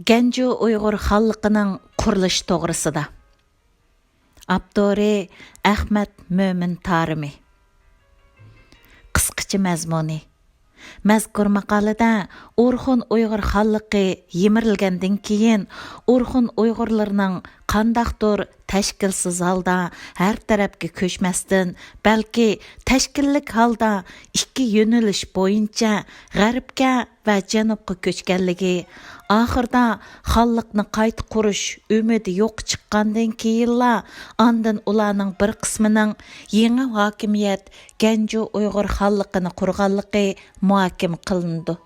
گەنجۇ ئۇيغۇر خانلىقىنىڭ قۇرۇلۇشى توغرىسىدا. ئاپتورى ئەخمەت مۆمىن تارىمى. قىسقىچە مەزمۇنى. Мәзкур мақалада Урхун Уйғур халқы емірілгенден кейін Урхун Уйғурларының қандақтыр тәшкілсіз halda әр тарапқа көшмәстін, бәлки тәшкіллік halda ikki yöneliş boyunca ғәрбке və janubqa көчкәнлігі, ақырда xalqni qayta qurish umidi yo'q chiqqandan keyinla andın ularning bir qismining yangi hokimiyat Gەnjۇ Uyg'ur xalqini qurganligi muhokama qilindi.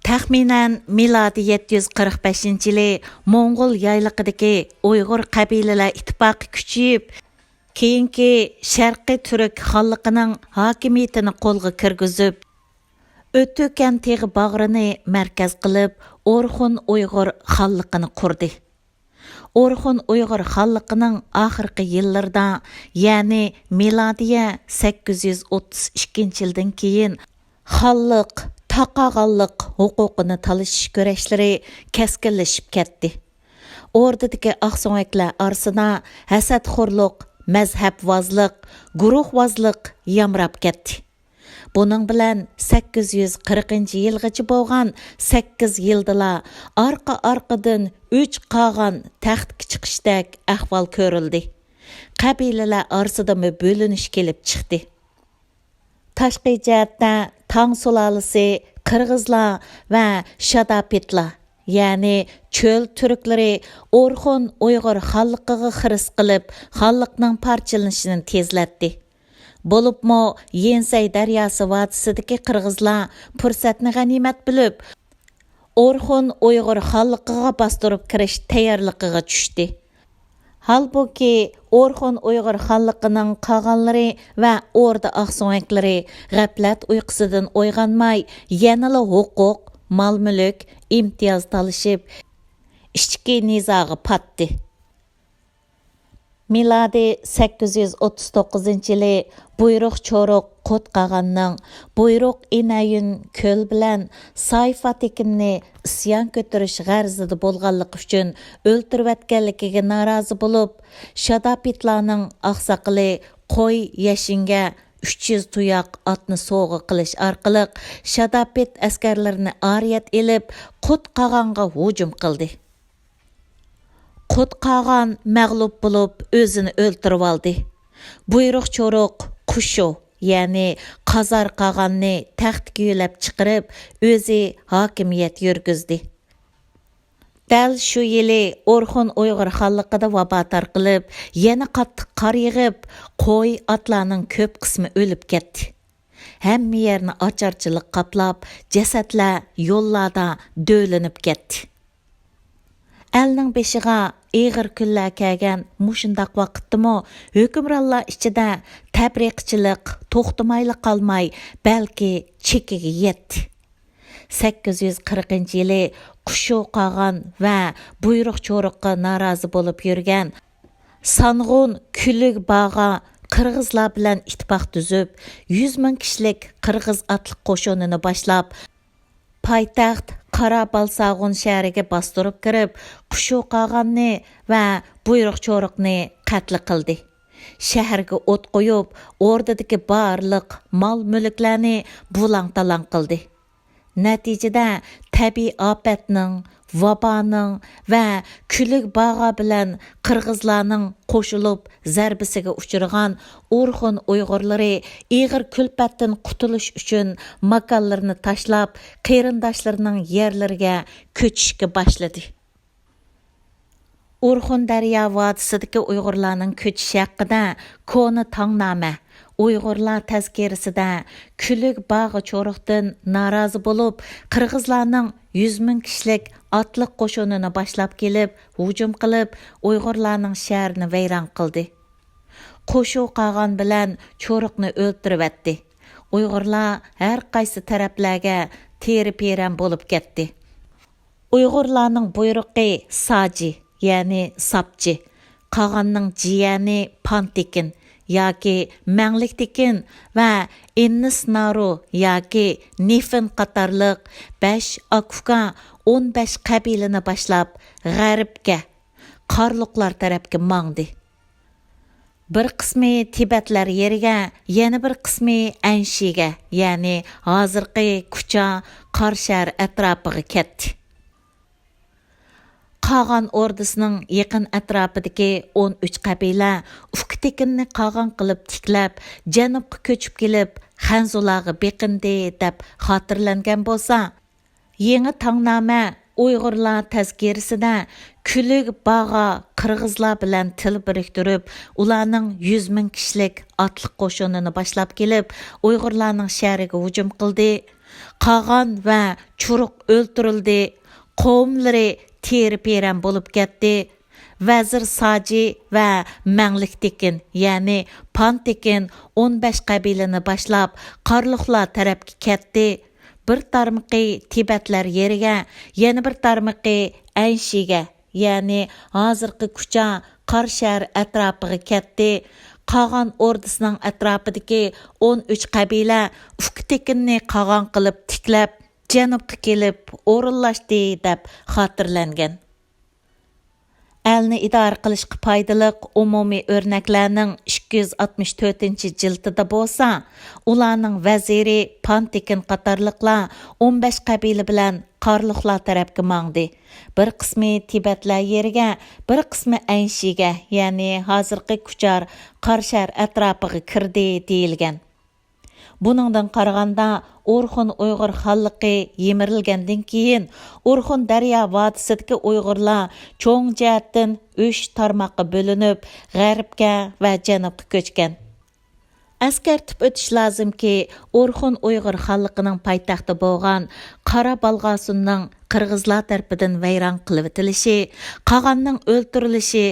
Təxminən miladi 745-yili Moğol yaylıqidagi Uyg'ur qabilalar ittifoqi kuchayib, keyingi Sharqiy Turk xalqining hokimiyatini qo'lga kirgizib, O'tөkən teg'i bag'rini markaz qilib, Orxun Uyg'ur xalqini qurdi. Orxun Uyg'ur xalqining oxirgi yillarda, ya'ni miladiya 832-yildan keyin xalq taqağanlıq huquqini talashish kurashlari keskinlashib ketdi. O'rdadagi aqso'ngaklar orasida hasadxo'rlik, mazhabvozlik, guruhvozlik yamrab ketdi. Bunun bilan 840-yilgacha bo'lgan 8 yildala arqa-arqadan 3 qag'an taxtga chiqishdek ahvol ko'rildi. Qabilalar orasida bo'linish kelib chiqdi. Tashqi jihatda Tang sulolasi, Qirg'izlar va Shadapitlar, ya'ni cho'l turklari Orxun Uyg'ur xalqiga xiris qilib, xalqning parchalanishini tezlatdi. Bo'libmi Yensay daryosi vodisidagi qirg'izlar fursatni g'animat bilib, Orxun Uyg'ur xalqiga bostirib kirish tayyorligiga tushdi. Halbuki Orxun Uyg'ur xalqining qolganlari va o'rda aqso'ngaklari g'aflat uyqusidan uyg'onmay, yanala huquq, mol-mulk, imtiyoz talashib, ichki nizoga patdi. Miladi 839-yili buyruq cho'ruq Qotqag'anning buyruq inayun ko'l bilan Sayfatekinni isyon ko'tarish g'arzida bo'lganligi uchun o'ltirayotganligiga norozi bo'lib, Shadapitlarning oqsoqili qo'y yashinga 300 tuyoq otni sovg'a qilish orqali Shadapit askarlarini ariyat elib Qotqag'anga hujum qildi. Qotqag'an mag'lub bo'lib o'zini o'ltirib oldi. Buyruq cho'ruq Qushu, ya'ni Qazar qag'anni taxtga yo'lab chiqarib, o'zi hokimiyat yurgizdi. Dal shu yili Orxun Uyg'ur xalqida vabo tarqalib, yana qattiq qor yig'ib, qo'y otlarning ko'p qismi o'lib ketdi. Hamma yerni ocharchilik qaplab, jasadlar yo'llarda do'linib ketdi. Elning beshiga ig'ir kunlar kelgan mushundaq vaqtdimi hukmronlar ichida tabriqchilik to'xtamayli qolmay, balki chekiga yetdi. 840-yili Qushu qag'an va buyruq cho'ruqqa norozi bo'lib yurgan Sang'un Kulig bog'a qirg'izlar bilan ittifoq tuzib, 100 ming kishilik qirg'iz otliq qo'shinini boshlab, poytaxt Qarabalsag'un shahriga bostirib kirib, Qushu qag'anni va buyruq cho'ruqni qatl qildi. Shaharga o't qo'yib, o'rdadagi barliq mol-mulklarni bulang-talang qildi. Natijada tabiiy ofatning, vaboning va kulik bog'a bilan qirg'izlarning qo'shilib zarbisiga uchragan Orxun Uyg'urlari ig'ir kulfatdan qutulish uchun makonlarni tashlab, qarindoshlarining yerlariga ko'chishga boshladi. Orxun daryo vodisidagi Uyg'urlarning ko'chishi haqida Koni Tangnoma Uyg'urlar tazkirasida kulik bog'i cho'ruqdan norozi bo'lib, qirg'izlarning 100 ming kishilik otliq qo'shinini boshlab kelib, hujum qilib, Uyg'urlarning shaharni vayron qildi. Qushu qag'an bilan cho'ruqni o'ltiribdi. Uyg'urlar har qaysi taraflarga teri-peran bo'lib ketdi. Uyg'urlarning buyruqi Saji, ya'ni Sapchi, qag'anning jiyani Pantekin, yoki Мәңліктекен va Innisnaru yoki Nifin qatarlıq 5 akuka 15 qabilini boshlab g'arbga, qarluqlar tarafga mangdi. Bir qismi Tibetlar yeriga, yana bir qismi Anshiga, ya'ni hozirgi Kucha, Qarshar atrofiga ketdi. Qağan ordisining yaqin atrofidagi 13 qabila Ufktekinni qag'on qilib tiklab, janubga ko'chib kelib, Xanzulaga beqindi deb xotirlangan bo'lsa, yangi tangnoma Uyg'urlar tazkirisida Külük bağa Qırğızlar bilan til biriktirib, ularning 100 ming kishilik otliq qo'shinini boshlab kelib, Uyg'urlarning shahriga hujum qildi. Qag'on va Churuq o'ltirildi. Qavmlari teri-peran bo'lib ketdi. Vazir Saji va Мәңліктекен, ya'ni Pantekin 15 qabilani boshlab Qarluqlar tarafga ketdi. Bir tarmiqi Tibetlar yeriga, yana bir tarmiqi Anshiga, ya'ni hozirgi Kucha, Qarshar atrofiga ketdi. Qag'on ordisining atrofidagi 13 qabila Ufktekinni qag'on qilib tiklab, janubga kelib o'rinlashdi deb xotirlangan. Elni idora qilishga foydaliq umumiy o'rnaklarning 264-jildida bo'lsa, ularning vaziri Pantekin qatorliqlar 15 qabila bilan Qarluqlar tarafga mangdi. Bir qismi Tibetlar yeriga, bir qismi Anshiga, ya'ni hozirgi Kuchar, Qarshar atrofiga kirdi deyilgan. Buningdan qaraganda Orxun Uyg'ur xonligi yemirilgandan keyin Orxun daryo vodisidagi Uyg'urlar cho'ng jihatdan 3 tarmoqqa bo'linib, g'arbga va janubga ko'chgan. Eskartib o'tish lozimki, Orxun Uyg'ur xonligining poytaxti bo'lgan Qara Balg'asunning Qirg'izlar tarafidan vayron qilib etilishi, Qag'onning o'ltirilishi,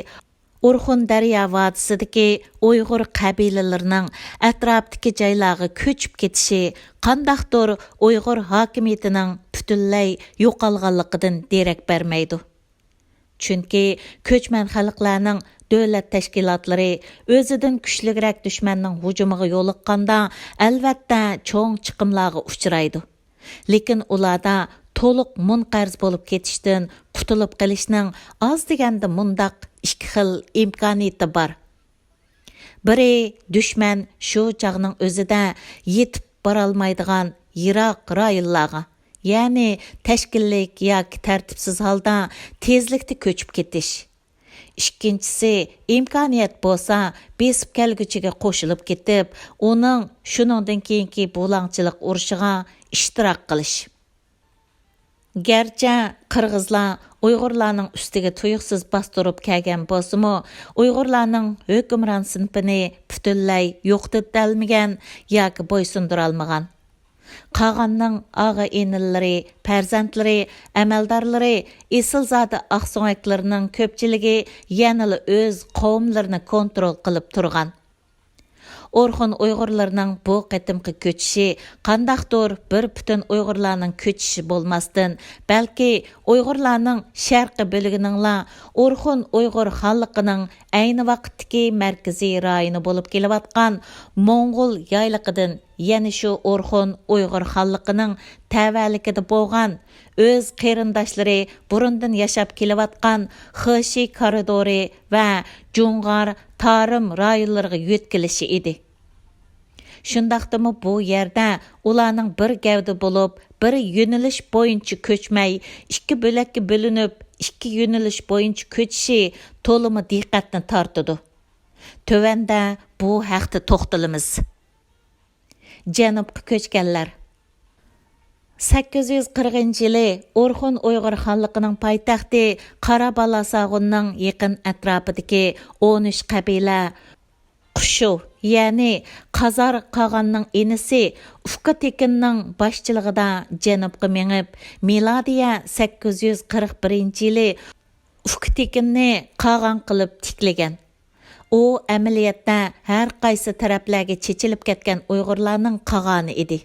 Orxun daryo vodisidagi Uyg'ur qabilalarining atrofdagi joylarga ko'chib ketishi qandaqdir Uyg'ur hokimiyatining butunlay yo'qolganligidan derak bermaydi. Chunki ko'chman xalqlarning davlat tashkilotlari o'zidan kuchliroq dushmanning hujumiga yo'liqqanda albatta cho'ng chiqimlarga uchraydi. Lekin ularda to'liq munqarz bo'lib ketishdan qutulib qolishning oz deganda mundaq ikki xil imkoniyati bor. Biri dushman shu chog'ning o'zida yetib borolmaydigan yiroq rayonlarga, ya'ni tashkillik yoki tartibsiz holda tezlikda ko'chib ketish. Ikkinchisi, imkoniyat bo'lsa, besib kelguchiga qo'shilib ketib, uning shuningdan keyingi bo'langchilik urushiga ishtirok qilish. Gerçi Qırgızlar Uyg'urlarning ustiga tuyuqsiz bostirib kelgan bo'lsa-mu, Uyg'urlarning hukmron sinfini butunlay yo'qotolmagan yoki bo'ysundira olmagan. Qag'onning og'a-inillari, farzandlari, amaldorlari, esilzoda oqso'ngaklarining ko'pchiligi yanada o'z qavmlarini kontrol qilib turgan. Orxun Uyg'urlarning bu qitimqi ko'chishi qandaqdir bir butun Uyg'urlarning ko'chishi bo'lmasdan, balki Uyg'urlarning sharqi bo'lganinglar Orxun Uyg'ur xonliqining ayni vaqtdagi markaziy rayoni bo'lib kelayotgan Mo'ng'ul yayliqidan, ya'ni shu Orxun Uyg'ur xonliqining tavallikida bo'lgan o'z qarindoshlari burundan yashab kelayotgan Xeshi koridori va Jungar Tarim rayonlariga yetkilishi edi. Shundaqdimi bu yerda ularning bir gavda bo'lib, bir yo'nalish bo'yicha ko'chmay, ikki bo'lakka bo'linib, ikki yo'nalish bo'yicha ko'chishi to'limi diqqatni tortadi. Tövanda bu haqda to'xtalamiz. Janubga ko'chganlar 840-yili Orxun Uyg'ur xonligining poytaxti Qara Balasag'unning yaqin atrofidagi 13 qabila Qushu, ya'ni Qazar Qag'onning inisi Ufktekinning boshchiligida janubga mengib, milodiya 841-yili Ufktekinni qag'on qilib tiklagan. U amaliyotda har qaysi taraflarga chechilib ketgan Uyg'urlarning qag'oni edi.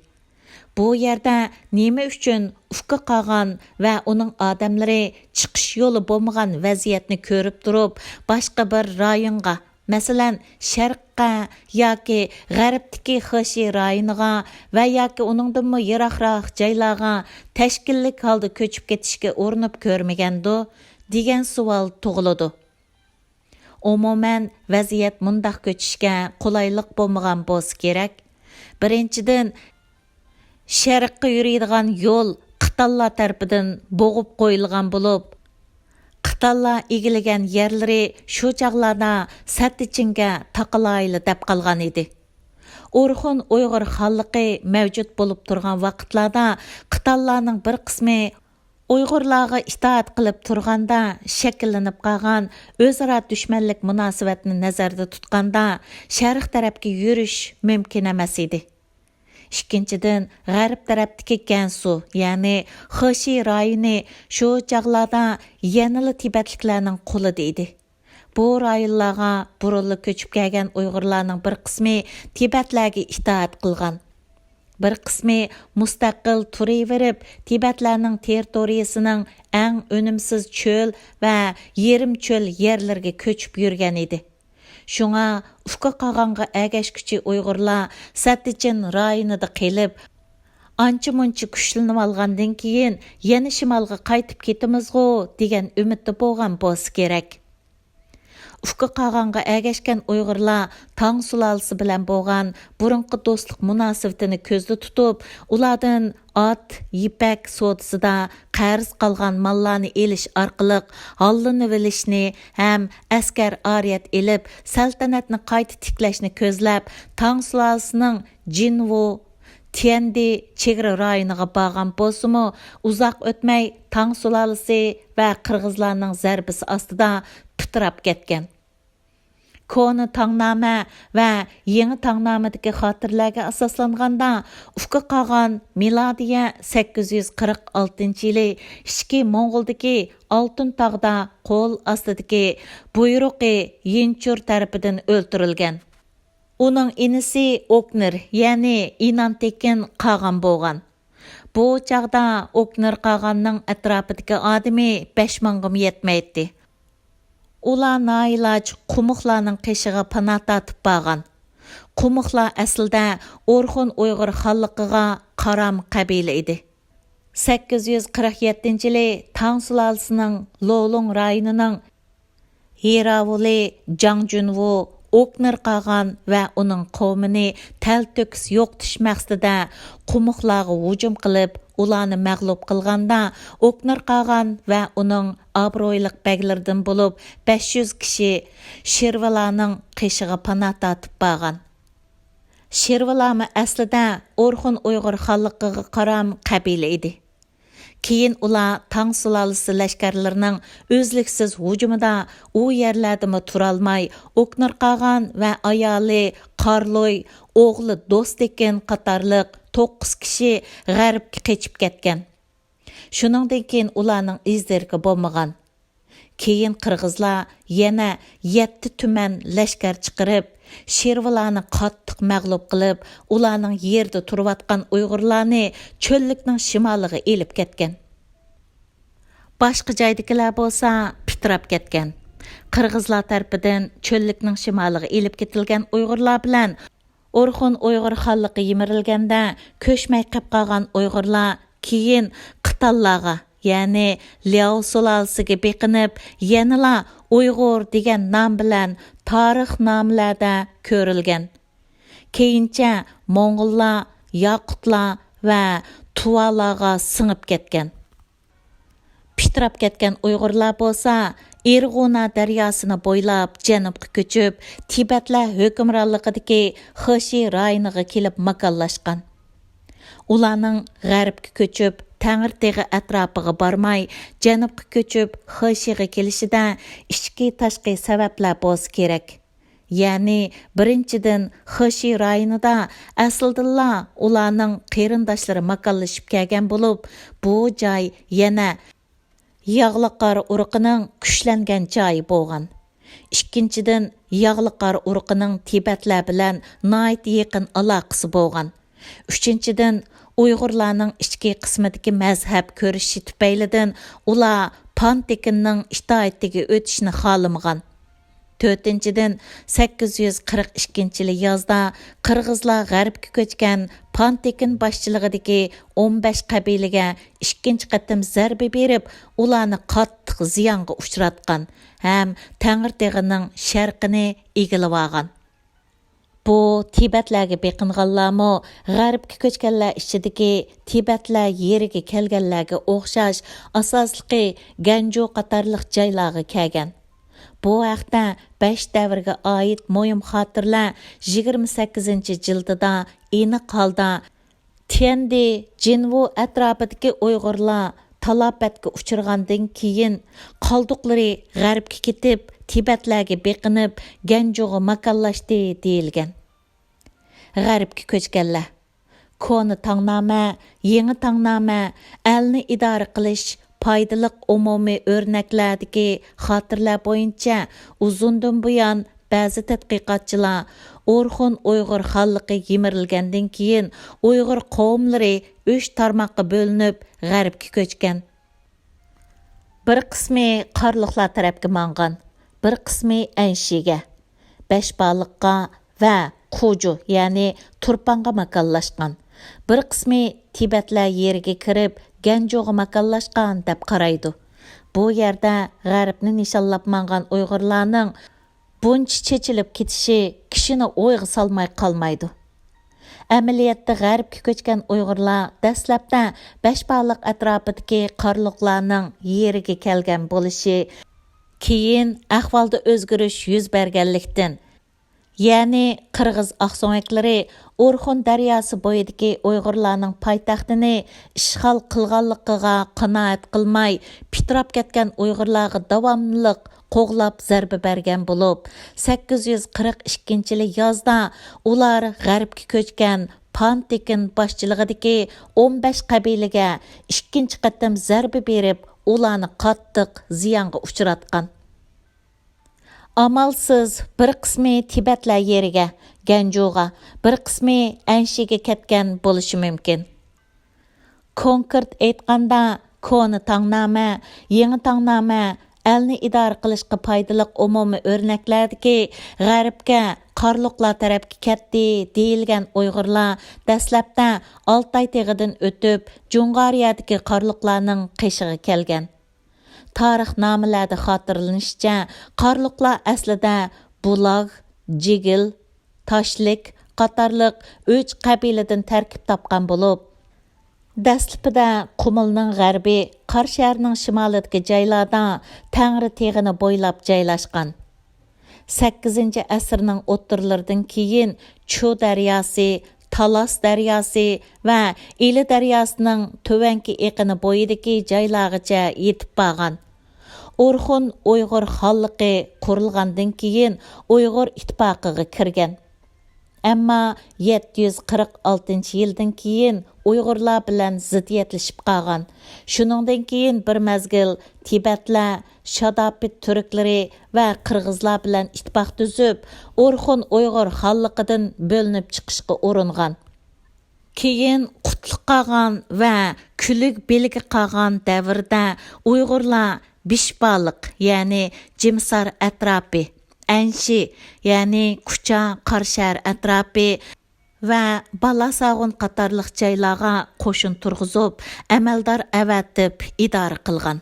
Bu yerda nima uchun Ufka qag'on va uning odamlari chiqish yo'li bo'lmagan vaziyatni ko'rib turib, boshqa bir rayonga, Мәсәлән, Шәрққа yoki Ғәрбтәге Xişi rayoniga va yoki uningdanmı yiroqroq joylarga tashkillik holda ko'chib ketishga o'rinib ko'rmagandi degan savol tug'iladi. Umuman vaziyat mundaq ko'chishga qulaylik bo'lmagan bo'lsa kerak. Birinchidan, Sharqqa yuradigan yo'l Qitallar tarafidan bo'g'ib qo'yilgan bo'lib, Qitallar egilagan yerlari shu chaqlarda sattichinga taqalayli deb qolgan edi. Orxun Uyg'ur xonligi mavjud bo'lib turgan vaqtlarda Qitallarning bir qismi Uyg'urlarga itoat qilib turganda shakllanib qolgan o'zaro dushmanlik munosabatini nazarda tutganda sharq tarafga yurish mumkin emas edi. Ikkinchidan, g'arb tarafdagi Gansu, ya'ni Xişi rayoni shu chaqlarda yanada tibatliklarning qo'lida edi. Bu rayonlarga burilib ko'chib kelgan Uyg'urlarning bir qismi tibatlarga itoat qilgan. Bir qismi mustaqil turaverib, tibatlarning territoriyasining eng unumsiz cho'l va yerim cho'l yerlarga ko'chib yurgan edi. Шуңа ufqa qag'anға әгәшкүчі Uyg'urlar Sattichin rayonida qilib, ancha-muncha kuchlanib olgandan keyin yana shimolga qaytib ketimizg'u degan umidda bo'lgan bo'lsa kerak. Ufqa qag'anға әгәшкән Uyg'urlar Tang sulolasi bilan bo'lgan burunqi do'stlik munosabatini ko'zda tutib, ulardan at, yipak sodasida qarz qolgan mallarni elish orqali hollanib olishni ham askar ariyat elib, saltanatni qayta tiklashni ko'zlab, Tang sulolasining Jinwu Tiandi chegara rayoniga borgan bo'lsa-mu, uzoq o'tmay Tang sulolasi va qirg'izlarning zarbisi ostida pitirab ketgan. Koni Tangnama va yangi Tangnamidagi xotirlarga asoslanganda ufqa qolgan milodiya 846-yili ishki Mo'ng'uldagi Oltin tog'da qo'l ostidagi buyruqi Yinchur tarafidan o'ldirilgan. Uning inisi Oknir, ya'ni Inantekin qolgan bo'lgan. Bu chaqda Oknir qolganning atrofidagi odami 5 mingga yetmaydi. Ular nailaj Qumuqlarning qishig'i panah tatib borgan. Qumuqlar aslida Orxun Uyg'ur xonliqiga qaram qabila edi. 847-yili Tang sulolasining Lolong rayonining Hiravuli Jangjunwu Oknir qag'an va uning qavmini talto'kis yo'qtish maqsadida Qumuqlarga hujum qilib, ularni mag'lub qilganda Oknir qag'an va uning obro'yliq baglaridan bo'lib 500 kishi Shirvalarning qishig'i panah tatib borgan. Shirvalarmi aslida Orxun Uyg'ur xonliqiga qaram qabila edi. Keyin ular Tang sulolasi lashkarlarining o'zliksiz hujumida u yerlardami turolmay, Oknir qag'an va ayoli Qarloy, o'g'li Do'stekin qatorliq 9 kishi g'arbga qochib ketgan. Shuningdan keyin ularning izlariga bo'lmagan. Keyin qirg'izlar yana 7 tuman lashkar chiqarib, Shervalarni qattiq mag'lub qilib, ularning yerda turayotgan Uyg'urlarni cho'llikning shimoliga elib ketgan. Boshqa joydagilar bo'lsa pitirab ketgan. Qirg'izlar tarafidan cho'llikning shimoliga elib ketilgan Uyg'urlar bilan Orxun Uyg'ur xonligi yimirilganda ko'chmay qolib qolgan Uyg'urlar keyin Qitallarga, ya'ni Liao sulolasiga beqinib, yanala Uyg'ur degan nom bilan tarix nomlarda ko'rilgan. Keyincha Mo'ng'ullar, Yoqutlar va Tuvalarga singib ketgan. Pitirab ketgan Uyg'urlar bo'lsa, Irg'una daryosini bo'ylab janubga ko'chib, Tibatlar hukmronligidagi Xişi rayoniga kelib makonlashgan. Ularning g'arbga ko'chib, Tangirteg'i atrofiga bormay, janubga ko'chib, Xişiga kelishida ichki tashqi sabablar bo'lsa kerak. Ya'ni, birinchidan Xişi rayonida aslida ularning qarindoshlari makonlashib kelgan bo'lib, bu joy yana yağlıqar urqining kuchlangan joyi bo'lgan. Ikkinchidan, yağlıqar urqining Tibatlar bilan nihoyat yaqin aloqasi bo'lgan. Uchinchidan, Uyg'urlarning ichki qismidagi mazhab ko'rishi tufaylidan ular Pantekinning itoatiga o'tishni xohlamagan. Төртіншіден, 842 yazda Qırğızlar ғәрбке көчкән Pantekin başçılığıdaki 15 qəbiləgə ikkinchi qatim zərbi berib, ularni qattiq ziyanğa uçratqan, həm Təngirtağının şərqini egilib alğan. Bu Tibetlərə beqinğanlarmı ғәрбке көчкәnlər içidəki Tibetlər yeriga kelganlarga o'xshash asosliqi Gەnjۇ qatarlıq joylarga kelgan. Bu haqda 5 davrga oid mo'yim xotirlar 28 jildida aniq holda Tendi Jinvu atrofidagi Uyg'urlar talafotga uchragandan keyin qoldiqlari g'arbga ketib, Tibetlarga beqinib, Gەnjۇga makonlashdi deyilgan. G'arbga ko'chganlar Koni tangnoma, yangi tangnoma, elni idora qilish paydalıq umumiy örnəklərdəki xatirlər boyunca uzundan buyan bəzi tədqiqatçılar Orxun Uyğur xanlıqı yemirilgəndən keyin Uyğur qovumları 3 tarmaqqa bölünüb ғәрбке көчкән. Bir qismi qarlıqlar tərəfə manğan, bir qismi Ənshiga, Beşbalıqqa və Quju, yəni Turpanğa makonlashqan. Bir qismi Tibetlər yeriga kirib Gەnjۇga makonlashqan deb qaraydı. Bu yerdə ғәрбni nishonlab manğan Uyg'urlarning buncha chechilib ketishi kishini o'yga salmay qolmaydi. Amaliyotda ғәрбке ko'chgan Uyg'urlar dastlabda Beşbalık atrofidagi qarliqlarning yeriga kelgan bo'lishi, keyin ahvolda o'zgarish yuz berganlikdan, ya'ni Qirg'iz oqso'nglari Orxun daryosi bo'yidagi Uyg'urlarning poytaxtini ishg'ol qilganligiga qanoat qilmay, pitirab ketgan Uyg'urlarga davomliq qo'g'lab zarba bergan bo'lib, 842 yozda ular g'arbga ko'chgan Pantekin boshchiligidagi 15 qabilaga ikkinchi qatim zarba berib, ularni qattiq ziyonga uchratgan. Amalsız bir qismi Tibetlər yeriga, Gەnjۇga, bir qismi Ənshiga ketgan bo'lishi mumkin. Konkret aytganda, Koni tangnoma, yangi tangnoma, elni idora qilishga foydaliq umumiy o'rnaklardagi g'arbga qarliqlar tarafga ketdi deyilgan Uyg'urlar dastlabda Altay teg'idan o'tib, Jungariyadagi qarliqlarning qishig'i kelgan. Tarixnomalarda xotirlanishicha, qarliqlar aslida Bulag, Jigil, Tashlik qatorliq 3 qabiladan tarkib topgan bo'lib, dastlabida Qumulning g'arbi, Qarshaharning shimolidagi joylarda Tangri teg'ini bo'ylab joylashgan. 8-asrning o'ttirlaridan keyin Chu daryosi, Talas daryosi va Ili daryosining tuvanki eqini bo'yidagi joylargacha yetib borgan. Orxun Uyg'ur xanlıqı qurilgandan keyin Uyg'ur ittifoqiga kirgan. Ammo 746-yildan keyin Uyg'urlar bilan ziddiyatlashib qolgan. Shuningdan keyin bir mezgil Tibetlar, Shadapit turklari va Qirg'izlar bilan ittifoq tuzib, Orxun Uyg'ur xanliqidan bo'linib chiqishga uringan. Keyin qutliq qolgan va kulik belgi qolgan davrda Uyg'urlar Bishbaliq, ya'ni Jimsar atrofi, Anshi, ya'ni Kucha, Qarshahar atrofi va Balasag'un qatorliq joylarga qo'shin turg'izib, amaldor avatib idora qilgan.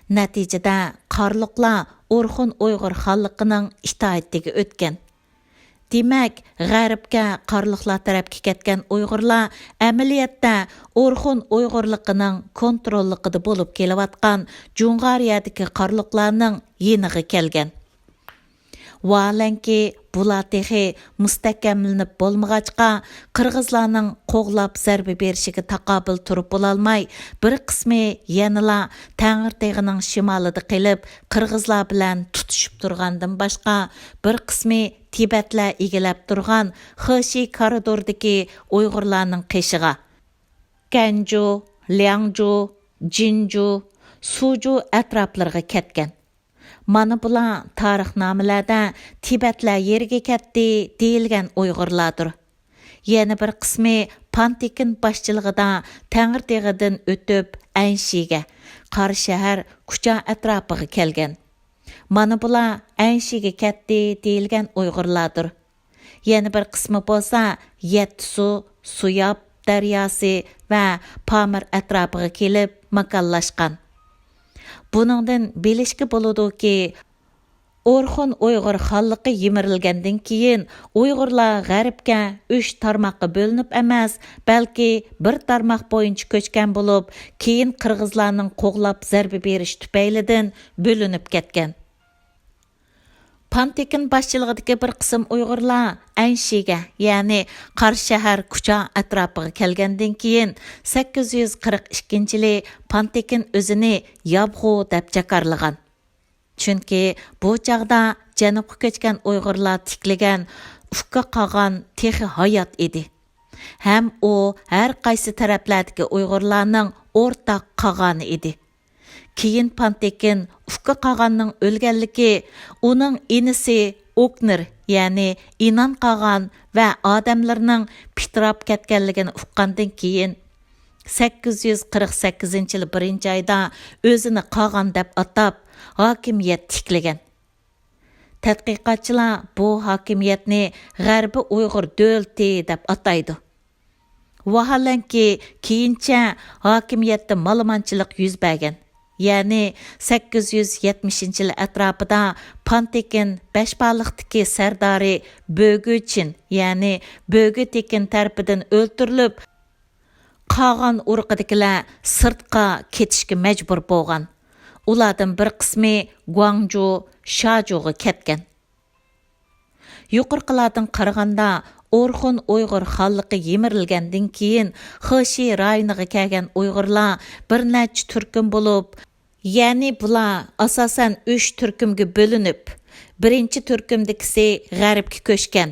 Natijada qarliqlar Orxun Uyg'ur xanliqining itoatiga o'tgan. Demak, g'arbga qarliqlar tarafga ketgan Uyg'urlar amaliyotda Orxun Uyg'urligining kontrolligida bo'lib kelayotgan Jungariyadagi qarliqlarning yeniga kelgan. Valanki bular texi mustahkamlanib bo'lmag'achqa, Qirg'izlarning qo'g'lab zarba berishiga taqobil turib bo'lolmay, bir qismi yanala Tangirtağının shimolida qilib, Qirg'izlar bilan tutishib turgandan boshqa, bir qismi Tibetlar egilab turgan Xeshi koridordagi Uyg'urlarning qishig'a Gەnjۇ, Liangju, Jinju, Suju atroflariga ketgan. Mana bular tarixnomalarda Tibetlar yeriga ketdi deyilgan Uyg'urlardir. Yana bir qismi Pantekin boshchiligida Tangirtağdan o'tib Ənshiga, Qarshahar, Kucha atrofiga kelgan. Mana bular Әншіге ketdi deyilgan Uyg'urlardır. Yana bir qismi bo'lsa, Yettisu, Suyab daryosi va Pamir atrofiga kelib makonlashgan. Buningdan bilishga bo'ladi-ki, Orxun Uyg'ur xonligi yemirilgandan keyin Uyg'urlar g'arbga 3 tarmoqqa bo'linib emas, balki bir tarmoq bo'yicha ko'chgan bo'lib, keyin qirg'izlarning qo'g'lab zarba berish tufaylidan bo'linib ketgan. Pantekin boshchiligidagi bir qism Uyg'urlar Әншіге, ya'ni Qarshi shahar Kucha atrofiga kelgandan keyin 842-yili Pantekin o'zini Yabg'u deb jakarlagan. Chunki bu chaqda janubga ko'chgan Uyg'urlar tiklagan ufqqa qolgan texi hayot edi. Ham u har qaysi taraflardagi Uyg'urlarning o'rtaq qolgani edi. Keyin Pantekin ufqqa qolganning o'lganligi, uning inisi Oknir, ya'ni inon qolgan va odamlarning pitirab ketganligini uqqandan keyin 848-yil 1-oyda o'zini qolgan deb atab hokimiyat tiklagan. Tadqiqotchilar bu hokimiyatni G'arbiy Uyg'ur davlati deb ataydi. Vaholanki keyincha hokimiyatda malamanchilik yuz bergan. Ya'ni 870-yil atrofida Pantekin Beshbaliqdagi sardori Bögüchin, ya'ni Bögü Tekin tarafidan o'ltirilib, qolgan urqidagilar sirtqa ketishga majbur bo'lgan. Ulardan bir qismi Guangju, Shajuga ketgan. Yuqorqilardan qaraganda Orxun Uyg'ur xonligi yemirilgandan keyin Xişi rayoniga kelgan Uyg'urlar bir necha turkum bo'lib, ya'ni bular asosan 3 turkumga bo'linib, birinchi turkumdagisi g'arbga ko'chgan,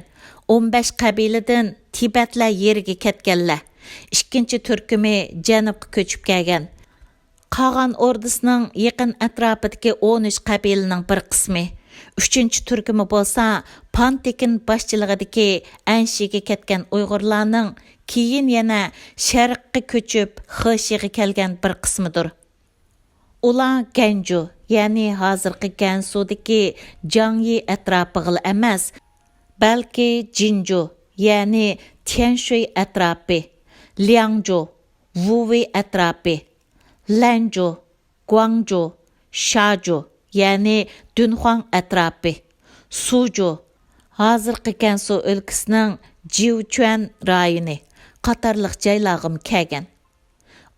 15 qabiladan Tibetlar yeriga ketganlar. Ikkinchi turkumi janubga ko'chib kelgan. Qolgan ordisining yaqin atrofidagi 13 qabilaning bir qismi. Üçüncü turkumi bo'lsa, Pantekin boshchiligidagi Әншіге ketgan Uyg'urlarning keyin yana sharqqa ko'chib Xishiga kelgan bir qismidir. Ular Gەnjۇ, ya'ni hozirgi Gansu'dagi Jangyi atrofiga emas, balki Jinju, ya'ni Tianshui atrofi, Liangju, Wuwei atrofi, Lanju, Guangju, Shaju, ya'ni Dunhuang atrofi, Suju, hozirgi Gansu o'lkasining Jiuquan rayoni qatorliq joylarga kelgan.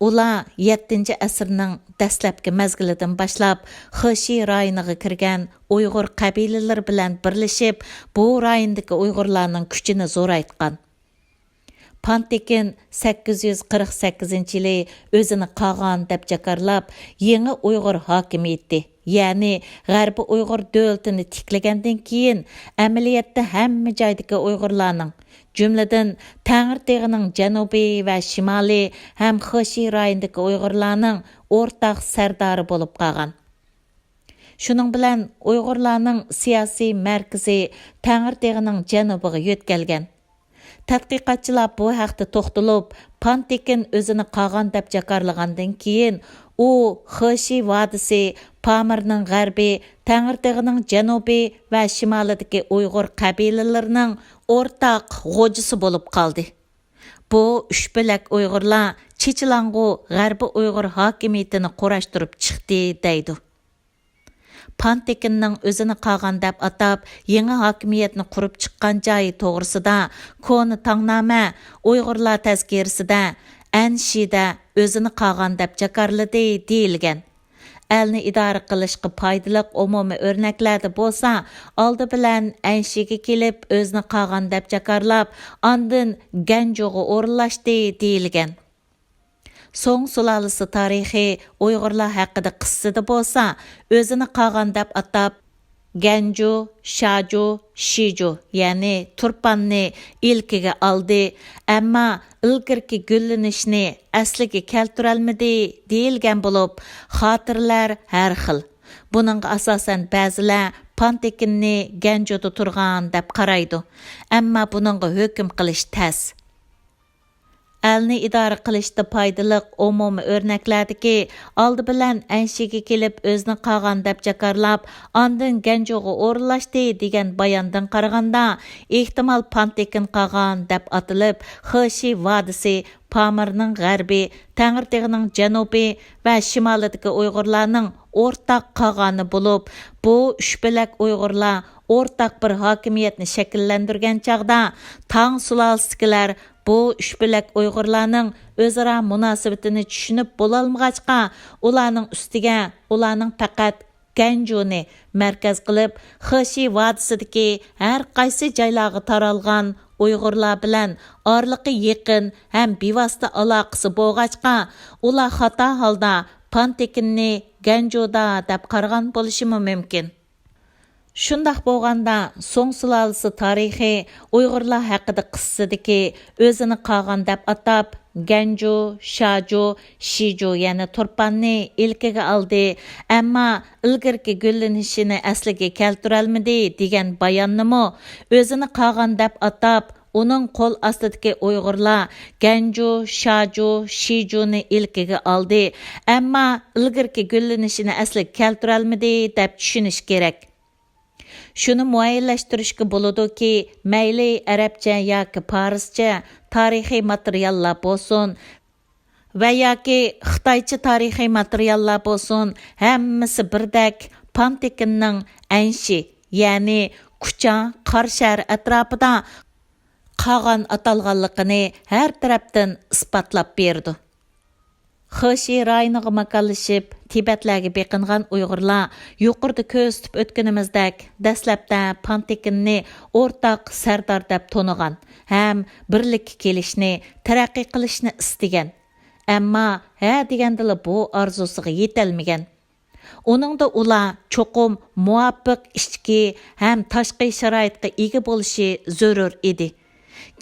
Ular 7-asrning dastlabki mezgilidan boshlab Xişi rayoniga kirgan Uyg'ur qabilalari bilan birlashib, bu rayondagi Uyg'urlarning kuchini zo'raytgan. Pantekin 848-yili o'zini qolgan deb jakarlab, yangi Uyg'ur hokimiyati, ya'ni G'arbiy Uyg'ur davlatini tiklagandan keyin amaliyotda hamma joydagi Uyg'urlarning, jumladan Tangirtog'ining janubiy va shimoliy ham Xişi rayonidagi Uyg'urlarning o'rtaq sardori bo'lib qolgan. Shuning bilan Uyg'urlarning siyosiy markazi Tangirtog'ining janubiga yo'tkalgan. Tadqiqotchilar bu haqda to'xtalib, Pantekin o'zini qolgan deb jakarlagandan keyin u Xişi vodisi, Pamirning g'arbiy, Tangirtog'ining janubiy va shimolidagi Uyg'ur qabilalarining o'rtaq g'o'jisi bo'lib qoldi. Bu uch bo'lak Uyg'urlar Chechilang'u g'arbiy Uyg'ur hokimiyatini qurashtirib chiqdi deydi. Pantekinning o'zini qolgan deb atab, yangi hokimiyatni qurib chiqqan joyi to'g'risida Koni Tangnoma Uyg'urlar tazkirasida Әншіде o'zini qolgan deb jakarladi deyilgan. Elni idora qilishga foydali umumiy o'rnaklarda bo'lsa, oldi bilan Әншіге kelib o'zini qolgan deb jakarlab, ondan Gәнжуga o'rinlashdi deyilgan. So'ng sulolasi tarixi Uyg'urlar haqida qissada bo'lsa, o'zini qolgan deb atab Gەنجۇ, Shaju, Shiju, ya'ni turpanni ilkiga oldi, ammo ilgirki gullanishni asliga keltirolmadi deyilgan bo'lib, xotirlar har xil. Buningga asosan ba'zilar Pantekinni Gәнжуda turgan deb qaraydi, ammo buningga hukm qilish tas. Әлni idora qilishda foydaliq umumiy o'rnaklardagi oldi bilan anshiga kelib o'zini qolgan deb jakarlab, ondan Gənjuga o'rinlashdi degan bayondan qaraganda, ehtimol Pantekin qolgan deb atilib, Xişi vodisi Pamirning g'arbi, Tangirtog'ning janubi va shimolidagi Uyg'urlarning o'rtaq qolgani bo'lib, bu uch bilak Uyg'urlar o'rtaq bir hokimiyatni shakllantirgan chaqda Tang sulolasidagilar bu uch bilak Uyg'urlarning o'zaro munosabatini tushunib bo'lolmag'achqa, ularning ustiga ularning faqat Gənjuni markaz qilib, Xişi vodisidagi har qaysi joylarga taralgan Uyg'urlar bilan orliqi yaqin ham bevosita aloqasi bo'lg'achqa, ular xato holda Pantekinni Gənjuda deb qaragan bo'lishi mumkin. Shundaq bo'lganda, So'ng sulolasi tarixi Uyg'urlar haqida qissadagi o'zini qolgan deb atab, Gənju, Shaju, Shiju ya'ni turpanni ilkiga oldi, ammo ilgirki gullanishini asliga keltirolmadi degan bayonnimi o'zini qolgan deb atab, uning qo'l ostidagi Uyg'urlar Gənju, Shaju, Shijuni ilkiga oldi, ammo ilgirki gullanishini asliga keltirolmadi deb tushunish kerak. Shuni muayyanlashtirishga bo'ladi-ki, mayli arabcha yoki farscha tarixiy materiallar bo'lsin va yoki xitoycha tarixiy materiallar bo'lsin, hammasi birdek Pantekinning anshi, ya'ni Kucha, Qarshar atrofida qolgan atalganligini har tarafdan isbotlab berdi. Xişi rayoniga makanlashib, Tibetlarga beqingan Uyg'urlar yuqorida ko'rsatib o'tganimizdek, dastlabda Pantekinni o'rtaq sardor deb to'nigan, ham birlikka kelishni, taraqqiy qilishni istagan. Ammo ha degandila bu orzusiga yetolmagan. Uningda ular cho'qim muvofiq ichki ham tashqi sharoitga ega bo'lishi zarur edi.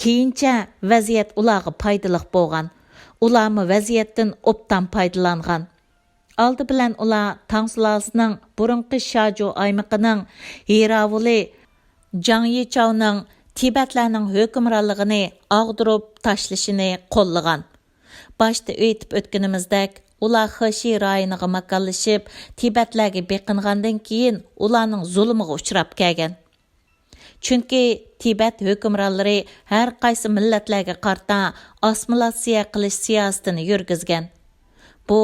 Keyincha vaziyat ularga foydali bo'lgan. Ularmı vaziyatdan obdan paydalangan. Aldı bilan ular Tang sulolasining burunqi Shaju aymiqining Hiravuli Jang Yichauning Tibetlarning hukmronligini og'dirib tashlashini qo'llagan. Boshda aytib o'tganimizdek, ular Xişi rayoniga makanlashib, Tibetlarga beqingandan keyin ularning zulmiga uchrab kelgan. Chunki Tibet hukmronlari har qaysi millatlarga qarta assimilyatsiya qilish siyosatini yurgizgan. Bu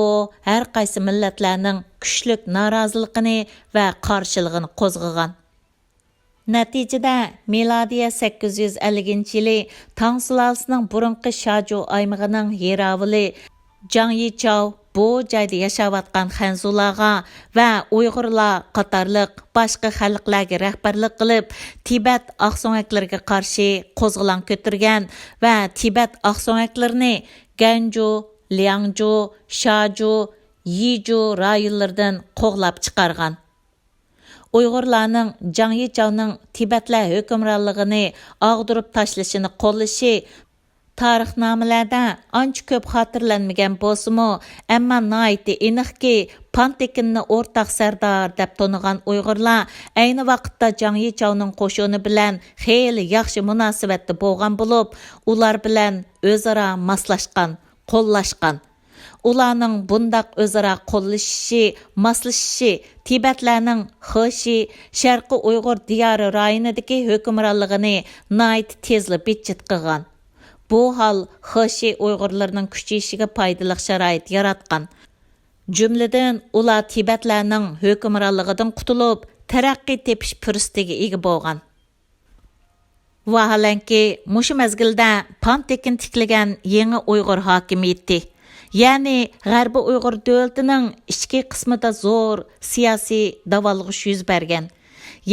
har qaysi millatlarning kuchlik noroziligini va qarshiligini qo'zg'agan. Natijada milodiya 850-yili Tang sulolasining burunqi Shaju aymig'ining Hiravuli Jang Yichau bu joyda yashayotgan xanzularga va Uyg'urlar qatorliq boshqa xalqlarga rahbarlik qilib, Tibet oqso'ngaklariga qarshi qo'zg'olon ko'targan va Tibet oqso'ngaklarini Gənju, Liangju, Shaju, Yiju rayonlaridan qo'g'lab chiqargan. Uyg'urlarning Jang Yichauning Tibetlar hukmronligini og'dirib tashlashini qo'llashi tarixnomalarda ancha ko'p xotirlanmagan bo'lsa-mu, ammo nihoyatda aniqki, Pantekinni o'rtaq sardor deb to'nigan Uyg'urlar ayni vaqtda Jang Yichauning qo'shini bilan xeyli yaxshi munosabatda bo'lgan bo'lib, ular bilan o'zaro moslashgan, qo'llashgan. Ularning bundaq o'zaro qo'llashishi, moslashishi Tibetlarning Xişi, Sharqiy Uyg'ur diyori rayonidagi hukmronligini nihoyat tezli bitchit qilgan. Bu hal Xişi Uyg'urlarning kuchayishiga foydali sharoit yaratgan. Jumladan ular Tibetlarning hukmronligidan qutulib, taraqqiy tepish fursatiga ega bo'lgan. Vaholanki, mushu mezgilda Pantekin tiklagan yangi Uyg'ur hokimiyati, ya'ni G'arbiy Uyg'ur davlatining ichki qismida zo'r siyosiy davolg'ish yuz bergan.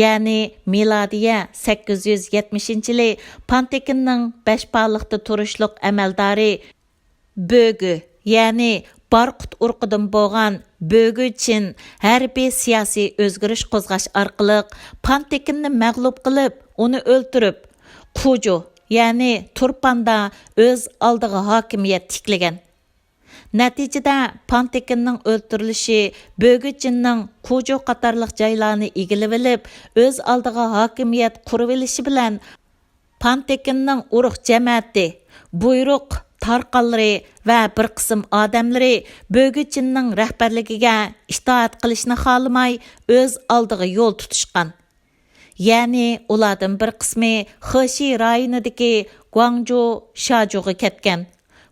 Ya'ni milodiya 870-yili Pantekinning Beshpalliqda turishliq amaldori Bögü, ya'ni Barqut urqidan bo'lgan Bögüchin harbiy siyosiy o'zgarish qo'zg'ash orqali Pantekinni mag'lub qilib, uni o'ltirib, Quju, ya'ni Turpanda o'z oldiga hokimiyat tiklagan. Natijada Pantekinning o'ltirilishi Bögüchinning Quju qatorliq joylarni egilib olib, o'z oldiga hokimiyat qurib olishi bilan Pantekinning urug' jamoati buyruq tarqanlari va bir qism odamlari Bögüçinning rahbarligiga itoat qilishni xohlamay o'z oldiga yo'l tutishgan. Ya'ni ulardan bir qismi Xeshi rayonidagi Guangzhou Shajuga ketgan.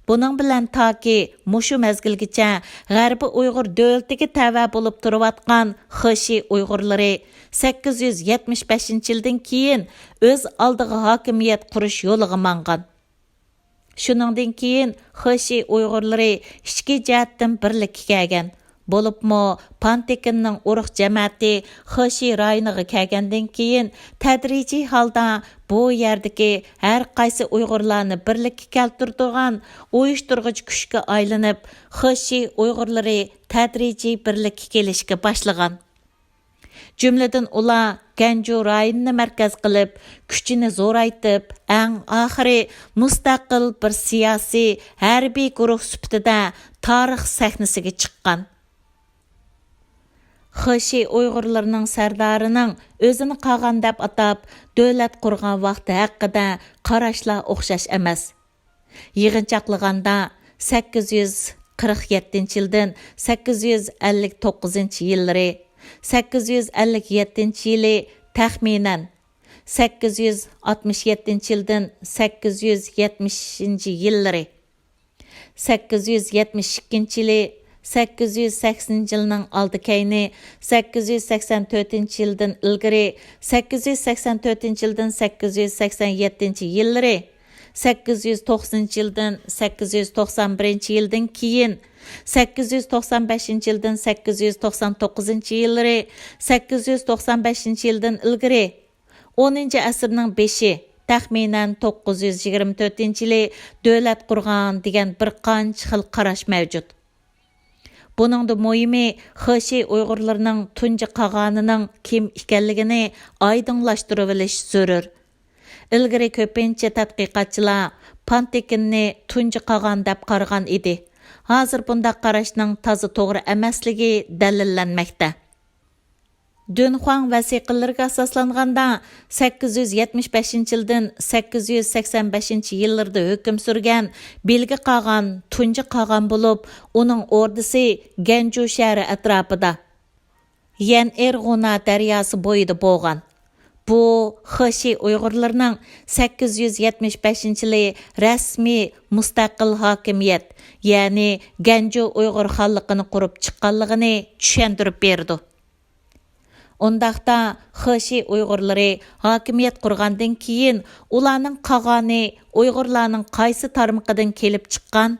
Buning bilan toki mushu mezgilgacha G'arbiy Uyg'ur davlatiga tava bo'lib turayotgan Xeshi Uyg'urlari 875-yildan keyin o'z oldiga hokimiyat qurish yo'liga mangan. Shuningdan keyin Xeshi Uyg'urlari ichki jihatdan birlikka kelgan. Bo'libmi Pantekinning urug' jamoati Xeshi rayoniga kelgandan keyin tadrijiy holda bu yerdagi har qaysi Uyg'urlarni birlikka keltiradigan uyushtirg'ich kuchga aylanib, Xeshi Uyg'urlari tadrijiy birlikka kelishga boshlagan. Jumladan ular گەنجۇ rayonini markaz qilib, kuchini zo'raytib, eng oxiri mustaqil bir siyosiy harbiy guruh sifatida tarix sahnasiga chiqqan. Xeshi Uyg'urlarining sardorining o'zini qag'an deb atab, davlat qurgan vaqti haqida qarashlar o'xshash emas. Yig'inchoqlaganda 847-yildan 859-yillari 857-yili taxminan 867-yildan 870-yillari 872-yili 880-yilning oldi kayni 884-yildan ilgari 884-yildan 887-yillari 890-yildan 891-yildan keyin 895-yildan 899-yillari 895-yildan ilgari 10-asrning 5-i taxminan 924-yili davlat qurgan degan bir qancha xil qarash mavjud. Buningda muhimi Xeshi Uyg'urlarining tunji qag'anining kim ekanligini oydinlashtirib olish zarur. Ilgari ko'pincha tadqiqotchilar Pantekinni tunji qag'an deb qaragan edi. Hozir bundaq qarashning toza to'g'ri emasligi dalillanmoqda. Dunhuang vasiqalariga asoslanganda 875-yildan 885-yillarda hukm surgan belgi qag'an tunji qag'an bo'lib, uning o'rdisi گەنجۇ shahri atrofida Yan-Erg'una daryosi bo'yida bo'lgan. Bu Xeshi Uyg'urlarining 875-yili rasmiy mustaqil hokimiyat, ya'ni گەنجۇ Uyg'ur xonliqini qurib chiqqanligini tushuntirib berdi. Ondaqda Xeshi Uyg'urlari hokimiyat qurgandan keyin ularning qag'ani Uyg'urlarning qaysi tarmoqidan kelib chiqqan?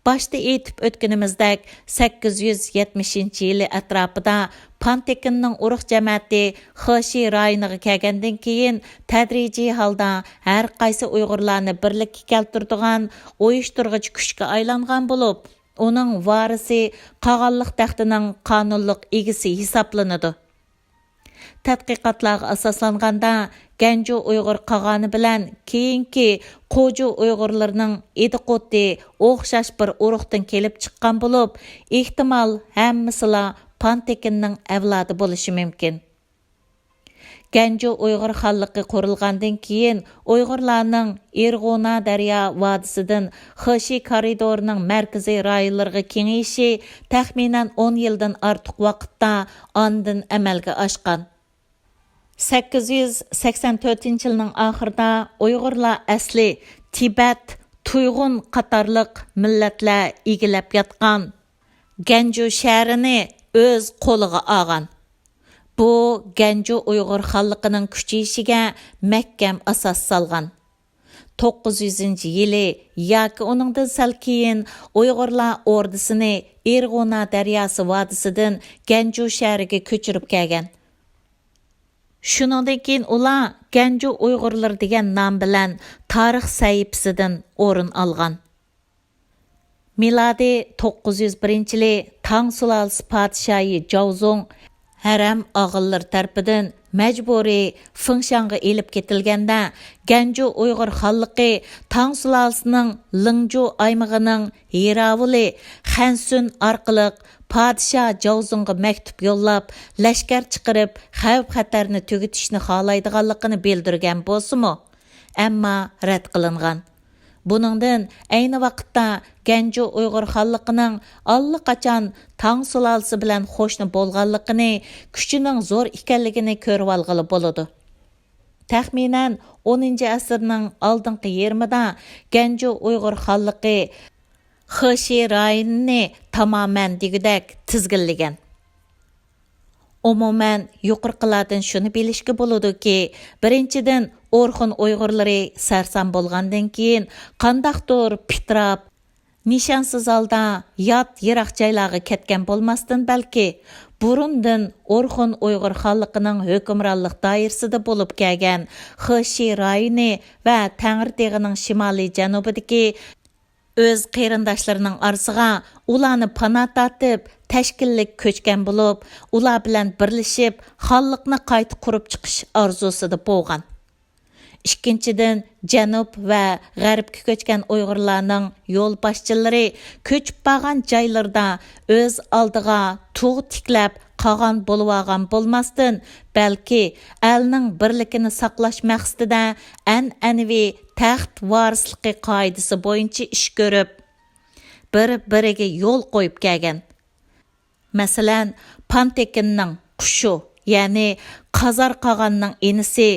Başta aytib o'tganimizdek 870-yili atrofida Pantekinning urug' jamoati Xeshi rayoniga kelgandan keyin tadrijiy holda har qaysi Uyg'urlarni birlikka keltiradigan uyushtirg'ich kuchga aylangan bo'lib, uning varisi qag'anliq taxtining qonunliq egisi hisoblanadi. Tadqiqotlarga asoslanganda گەنجۇ Uyg'ur qag'ani bilan keyingi Qo'ju Uyg'urlarining ediqoti o'xshash bir urug'dan kelib chiqqan bo'lib, ehtimol hammasilar Pantekinning avlodi bo'lishi mumkin. گەنجۇ Uyg'ur xonligi qurilgandan keyin Uyg'urlarning Erg'una daryo vodisidan Xeshi koridorining markaziy rayonlariga kengayishi taxminan 10 yildan ortiq vaqtda ondan amalga oshgan. 884-yilning oxirida Uyg'urlar asli Tibet, Tuyg'un qatorliq millatlar egilab yotgan گەنجۇ shahrini o'z qo'liga olgan. Bu گەنجۇ Uyg'ur xonliqining kuchayishiga mahkam asos solgan. 900-yili yoki uningdan sal keyin Uyg'urlar ordisini Erg'una daryosi vodisidan گەنجۇ shahriga ko'chirib kelgan. Shuningdan keyin ular گەنجۇ Uyg'urlar degan nom bilan tarix sahifasidan o'rin olgan. Miladi 901-yili Tang sulolasi podshohi Jaozong haram og'illar tarafidan majburiy Fingshanga elib ketilganda گەنجۇ Uyg'ur xonligi Tang sulolasining Lingju aymog'ining Hiravuli Xansun orqali podshoh Jaozongga maktub yo'llab, lashkar chiqarib, xavf-xatarni tugatishni xohlaydiganligini bildirgan bo'lsa-mu, ammo rad qilingan. Buningdan ayni vaqtda گەنجۇ ئۇيغۇر خانلىقىنىڭ allaqachon tang sulolasi bilan qo'shni bo'lganligini, kuchining zo'r ekanligini ko'rib olg'ili bo'ladi. Taxminan 10-asrning oldingi yarmida گەنجۇ ئۇيغۇر xonligi Xişi rayonini tamoman degudek tizginlagan. Umuman yuqorqilardan shuni bilishga bo'ladi-ki, birinchidan Orxun Uyg'urlari sarson bo'lgandan keyin qandaqdir pitrab, nishonsiz holda yot yiroq joylarga ketgan bo'lmasdan balki burundan Orxun Uyg'ur xonliqining hukmronlik doirasida bo'lib kelgan Xişi rayoni va Tangriteg'ining shimoliy janubidagi o'z qarindoshlarining orasiga ularni pana tortib tashkillik ko'chgan bo'lib, ular bilan birlashib xonliqni qayta qurib chiqish orzusida bo'lgan. Ikkinchidan, janub va g'arbga ko'chgan Uyg'urlarning yo'l boshchilari ko'chib borgan joylarda o'z oldiga tug' tiklab qolgan bo'lib olgan bo'lmasdan, balki elning birligini saqlash maqsadida an'anaviy taxt varisligi qoidasi bo'yicha ish ko'rib, bir-biriga yo'l qo'yib kelgan. Masalan, Pantekinning qushi, ya'ni Qazar qog'onning inisi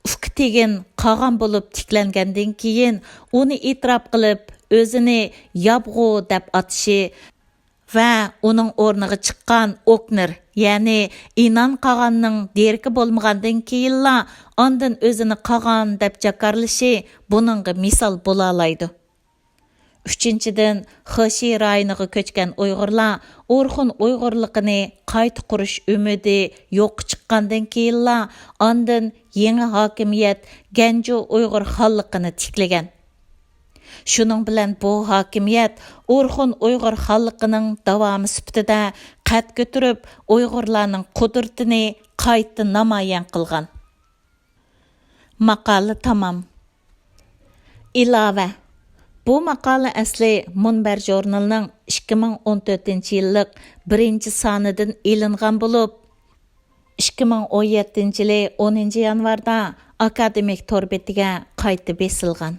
Ufkitegin qog'on bo'lib tiklangandan keyin uni e'tirof qilib, o'zini Yabg'u deb atishi va uning o'rniga chiqqan Okner, ya'ni Inon qog'onning derki bo'lmagandan keyinla ondan o'zini qog'on deb jakarlashi buningga misol bo'la oladi. Üçüncüdən, Xişi rayoniga ko'chgan Uyg'urlar Orxun Uyg'urligini qayta qurish umidi yo'q chiqqandan keyinla ondan yangi hokimiyat گەنجۇ Uyg'ur xonliqini tiklagan. Shuning bilan bu hokimiyat Orxun Uyg'ur xonliqining davomi sifatida qad ko'tarib, Uyg'urlarning qudratini qayta namoyon qilgan. Maqola tamom. Ilova. Bu maqola asli Munbar jurnalining 2014-yillik 1-sonidan elingan bo'lib, 2017-yili 10 yanvarda akademik tor betiga qayta besilgan.